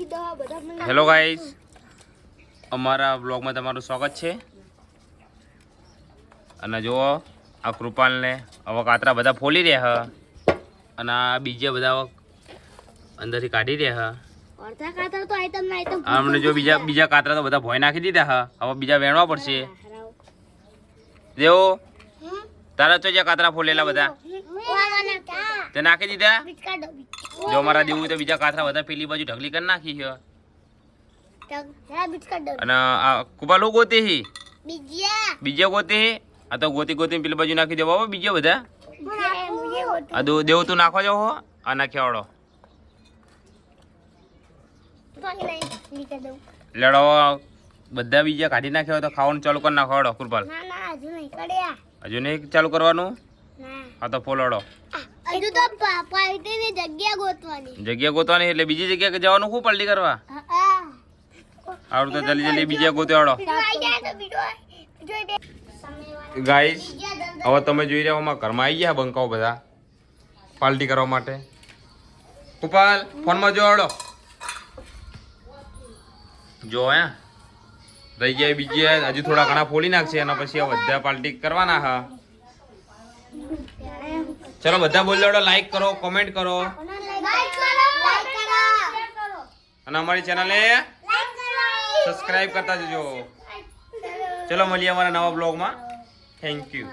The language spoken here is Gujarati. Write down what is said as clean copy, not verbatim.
હેલો ગાઈસ, અમારા બ્લોગમાં તમારું સ્વાગત છે. અને જુઓ આ કૃપાલને હવે કાતરા બધા ફોલી રહ્યા અને આ બીજા બધા અંદરથી કાઢી રહ્યા. અમને જો બીજા કાતરા તો બધા ભોય નાખી દીધા. હવે બીજા વેણવા પડશે. દેવો તારા તો જે કાતરા ફોલેલા બધા તે નાખી દીધા. જો અમારા દેવું તો બીજા કાતરા બધા પેલી બાજુ ઢગલી કરી નાખી છે. અને આ કુપાલો ગોતે હી બીજા ગોતે હી. આ તો ગોતી ગોતી પેલી બાજુ નાખી દેવા બીજા બધા. આ દેવું તું નાખવા જાવ હો. આ નાખ્યા વાળો લડો બધા બીજા કાઢી નાખ્યા હોય તો ખાવાનું ચાલુ કરી નાખો. હડો કૃપાલ હજુ નહીં ચાલુ કરવાનું. હા તો ફોલડો જગ્યા ગોતવાની એટલે બીજી જગ્યા જવાનું શું પલટી કરવા. આવડું તો જલ્દી જલ્દી બીજા ગોતે આવડો. ગાઈસ હવે તમે જોઈ રહ્યા હો ઘરમાં આવી ગયા બંકાઓ બધા પાલટી કરવા માટે. કૃપાલ ફોનમાં જો આવડો જો હે રહી ગયા બીજી હજુ થોડા ઘણા ફોડી નાખશે અને પછી બધા પાલટી કરવાના. હા ચલો બધા બોલ દો. લાઈક કરો, કોમેન્ટ કરો અને અમારી ચેનલને સબસ્ક્રાઇબ કરતા જજો. ચલો મળીએ અમારા નવા બ્લોગમાં. Thank you.